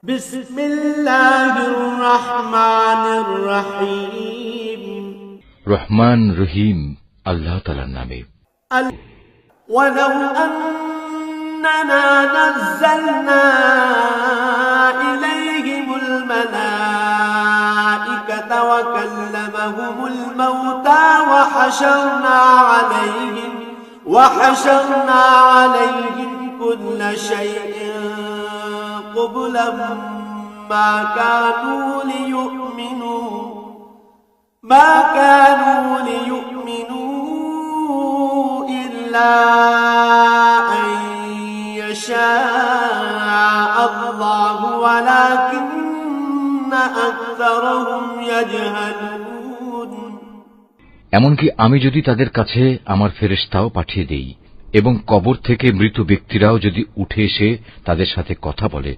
বিসমিল্লাহির রহমানির রহিম। রহমান রহিম আল্লাহ তাআলার নামে। ওয়ালাউ আন্নানা নাযালনা ইলাইহিমুল মালাইকাতা ওয়া কাল্লামাহুমুল মাউতা ওয়া হাশারনা আলাইহিম কুল্লা শাইইন قبلا ما كانوا ليؤمنوا إلا أن يشاء الله ولكن أكثرهم يجهلون। এমনকি আমি যদি তাদের কাছে আমার ফেরেশতাও পাঠিয়ে দেই এবং কবর থেকে মৃত ব্যক্তিরাও যদি উঠে এসে তাদের সাথে কথা বলে,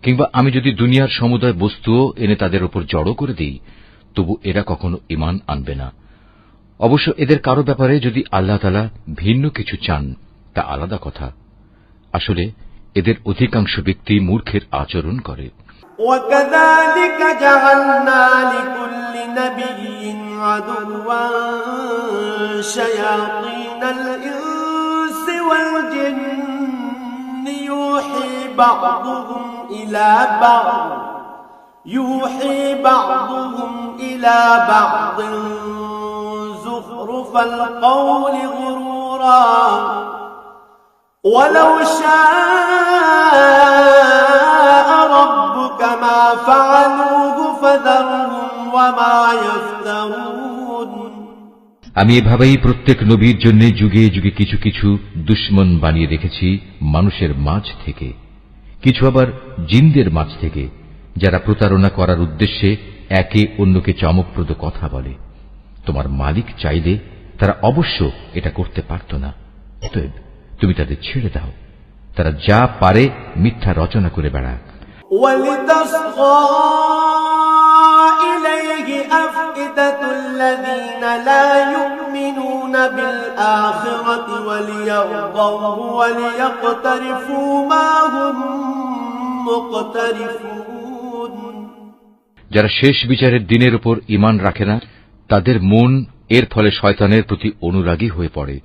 কিংবা আমি যদি দুনিয়ার সমুদয় বস্তুও এনে তাদের উপর জড়ো করে দিই, তবু এরা কখনো ঈমান আনবে না। অবশ্য এদের কারো ব্যাপারে যদি আল্লাহ তাআলা ভিন্ন কিছু চান তা আলাদা কথা। আসলে এদের অধিকাংশ ব্যক্তি মূর্খের আচরণ করে। وَكَذَلِكَ جَعَلْنَا لِكُلِّ نَبِيٍّ عَدُوًّا شَيَاطِينَ الْإِنسِ وَالْجِنِّ يُوحِي بَعْضُهُمْ إِلَى بَعْضٍ زُخْرُفَ الْقَوْلِ غُرُورًا وَلَوْ شَاءَ رَبُّكَ مَا فَعَلُوهُ فَذَرْهُمْ وَمَا يَفْتَرُونَ। আমি এভাবেই প্রত্যেক নবীর জন্য যুগে যুগে কিছু কিছু দুশমন বানিয়ে রেখেছি মানুষের মাঝ থেকে, কিছু আবার জিনদের মাঝ থেকে, যারা প্রতারণা করার উদ্দেশ্যে একে অন্যকে চমকপ্রদ কথা বলে। তোমার মালিক চাইলে তারা অবশ্য এটা করতে পারত না। অতএব তুমি তাদের ছেড়ে দাও, তারা যা পারে মিথ্যা রচনা করে বেড়াক। وَلِتَصْغَى إِلَيْهِ أَفْئِدَةُ الَّذِينَ لَا يُؤْمِنُونَ بِالْآخِرَةِ وَلِيَرْضَوْهُ وَلِيَقْتَرِفُوا مَا هُمْ مُقْتَرِفُونَ। যারা শেষ বিচারের দিনের উপর ঈমান রাখে না, তাদের মন এর ফলে শয়তানের প্রতি অনুরাগী হয়ে পড়ে,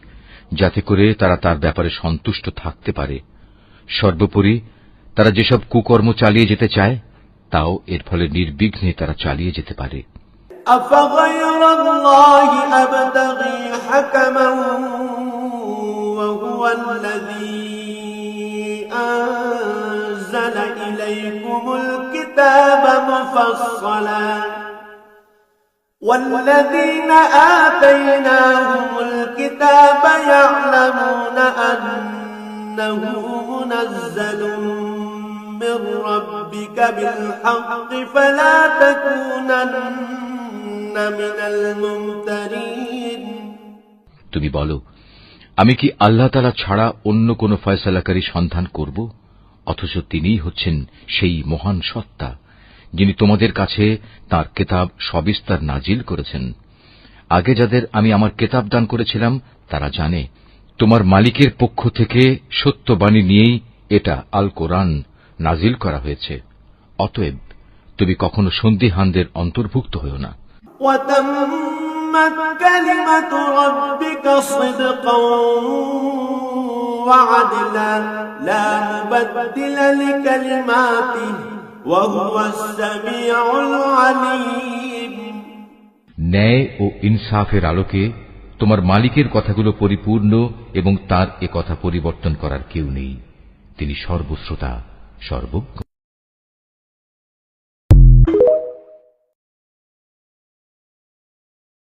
যাতে করে তারা তার ব্যাপারে সন্তুষ্ট থাকতে পারে। সর্বোপরি তারা যেসব কুকর্ম চালিয়ে যেতে চায় তাও এর ফলে নির্বিঘ্নে তারা চালিয়ে যেতে পারে। أفغير الله أبتغي حكما وهو الذي أنزل إليكم الكتاب مفصلا والذين آتيناهم الكتاب يعلمون أنه منزل من ربك بالحق فلا تكونن من الممترين। তুমি বলো, আমি কি আল্লাহ তাআলা ছাড়া অন্য কোন ফয়সালাকারী সন্ধান করব? অথচ তিনিই হচ্ছেন সেই মহান সত্তা, যিনি তোমাদের কাছে তাঁর কিতাব সবিস্তার নাজিল করেছেন। আগে যাদের আমি আমার কিতাব দান করেছিলাম তারা জানে, তোমার মালিকের পক্ষ থেকে সত্যবাণী নিয়েই এটা আল কোরআন নাজিল করা হয়েছে। অতএব তুমি কখনো সন্দিহানদের অন্তর্ভুক্ত হও না। وَتَمَّتْ كَلِمَةُ رَبِّكَ صِدْقًا وَعَدْلًا لَا مُبَدِّلَ لِكَلِمَاتِهِ وَهُوَ السَّمِيعُ الْعَلِيمُ। ন্যায় ও ইনসাফের আলোকে তোমার মালিকের কথাগুলো পরিপূর্ণ এবং তার এ কথা পরিবর্তন করার কেউ নেই। তিনি সর্বশ্রোতা, সর্বজ্ঞ।